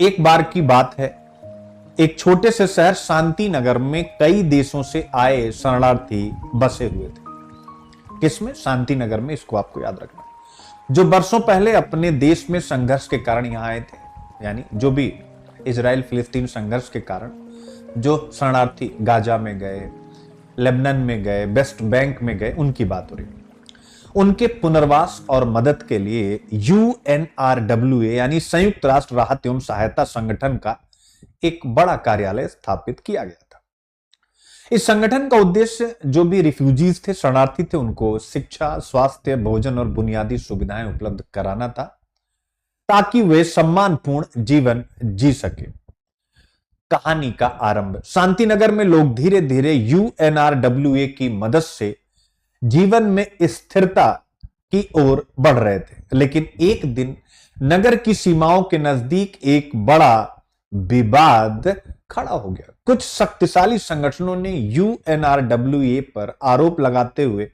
एक बार की बात है, एक छोटे से शहर शांति नगर में कई देशों से आए शरणार्थी बसे हुए थे। किसमें? शांति नगर में। इसको आपको याद रखना, जो बरसों पहले अपने देश में संघर्ष के कारण यहां आए थे, यानी जो भी इजराइल फिलिस्तीन संघर्ष के कारण जो शरणार्थी गाजा में गए, लेबनान में गए, वेस्ट बैंक में गए, उनकी बात हो रही है। उनके पुनर्वास और मदद के लिए UNRWA यानी संयुक्त राष्ट्र राहत एवं सहायता संगठन का एक बड़ा कार्यालय स्थापित किया गया था। इस संगठन का उद्देश्य जो भी रिफ्यूजीज थे, शरणार्थी थे, उनको शिक्षा, स्वास्थ्य, भोजन और बुनियादी सुविधाएं उपलब्ध कराना था, ताकि वे सम्मानपूर्ण जीवन जी सके। कहानी का आरंभ शांतिनगर में लोग धीरे धीरे UNRWA की मदद से जीवन में स्थिरता की ओर बढ़ रहे थे, लेकिन एक दिन नगर की सीमाओं के नजदीक एक बड़ा विवाद खड़ा हो गया। कुछ शक्तिशाली संगठनों ने UNRWA पर आरोप लगाते हुए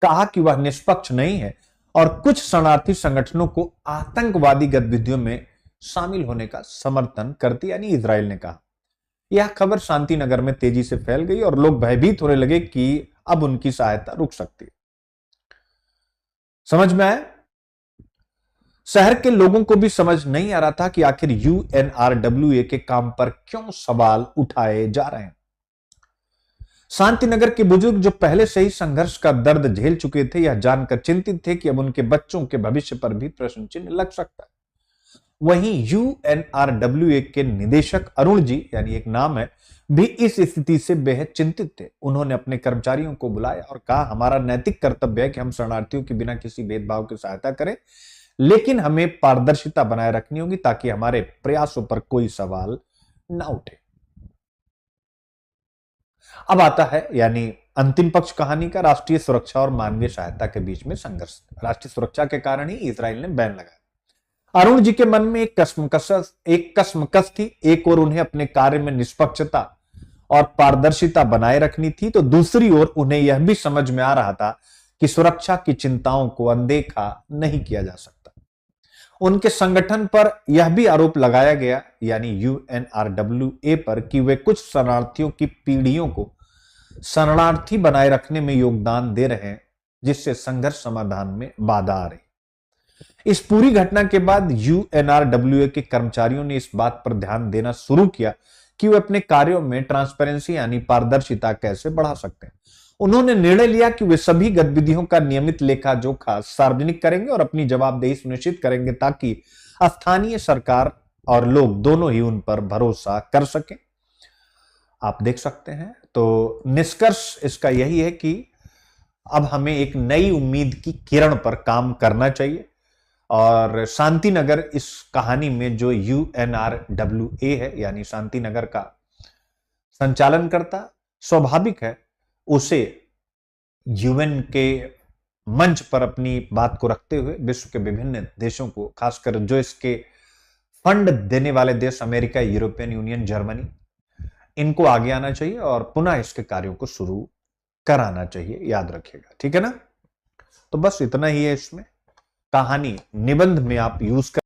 कहा कि वह निष्पक्ष नहीं है और कुछ शरणार्थी संगठनों को आतंकवादी गतिविधियों में शामिल होने का समर्थन करती, यानी इजराइल ने कहा। यह खबर शांतिनगर में तेजी से फैल गई और लोग भयभीत होने लगे कि अब उनकी सहायता रुक सकती है। समझ में आया? शहर के लोगों को भी समझ नहीं आ रहा था कि आखिर UNRWA के काम पर क्यों सवाल उठाए जा रहे हैं। शांतिनगर के बुजुर्ग जो पहले से ही संघर्ष का दर्द झेल चुके थे, यह जानकर चिंतित थे कि अब उनके बच्चों के भविष्य पर भी प्रश्न चिन्ह लग सकता है। वहीं UNRWA के निदेशक अरुण जी, यानी एक नाम है, भी इस स्थिति से बेहद चिंतित थे। उन्होंने अपने कर्मचारियों को बुलाया और कहा, हमारा नैतिक कर्तव्य है कि हम शरणार्थियों के बिना किसी भेदभाव की सहायता करें, लेकिन हमें पारदर्शिता बनाए रखनी होगी ताकि हमारे प्रयासों पर कोई सवाल ना उठे। अब आता है यानी अंतिम पक्ष कहानी का, राष्ट्रीय सुरक्षा और मानवीय सहायता के बीच में संघर्ष। राष्ट्रीय सुरक्षा के कारण ही इजराइल ने बैन लगाया। अरुण जी के मन में एक कसमकस थी। एक ओर उन्हें अपने कार्य में निष्पक्षता और पारदर्शिता बनाए रखनी थी, तो दूसरी ओर उन्हें यह भी समझ में आ रहा था कि सुरक्षा की चिंताओं को अनदेखा नहीं किया जा सकता। उनके संगठन पर यह भी आरोप लगाया गया, यानी UNRWA पर, कि वे कुछ शरणार्थियों की पीढ़ियों को शरणार्थी बनाए रखने में योगदान दे रहे हैं, जिससे संघर्ष समाधान में बाधा आ रही। इस पूरी घटना के बाद UNRWA के कर्मचारियों ने इस बात पर ध्यान देना शुरू किया कि वे अपने कार्यों में ट्रांसपेरेंसी यानी पारदर्शिता कैसे बढ़ा सकते हैं। उन्होंने निर्णय लिया कि वे सभी गतिविधियों का नियमित लेखा जोखा सार्वजनिक करेंगे और अपनी जवाबदेही सुनिश्चित करेंगे, ताकि स्थानीय सरकार और लोग दोनों ही उन पर भरोसा कर सकें। आप देख सकते हैं, तो निष्कर्ष इसका यही है कि अब हमें एक नई उम्मीद की किरण पर काम करना चाहिए। और शांतिनगर इस कहानी में जो UNRWA है, यानी शांतिनगर का संचालन करता, स्वाभाविक है उसे UN के मंच पर अपनी बात को रखते हुए विश्व के विभिन्न देशों को, खासकर जो इसके फंड देने वाले देश अमेरिका, यूरोपियन यूनियन, जर्मनी, इनको आगे आना चाहिए और पुनः इसके कार्यों को शुरू कराना चाहिए। याद रखिएगा, ठीक है ना? तो बस इतना ही है इसमें। कहानी निबंध में आप यूज कर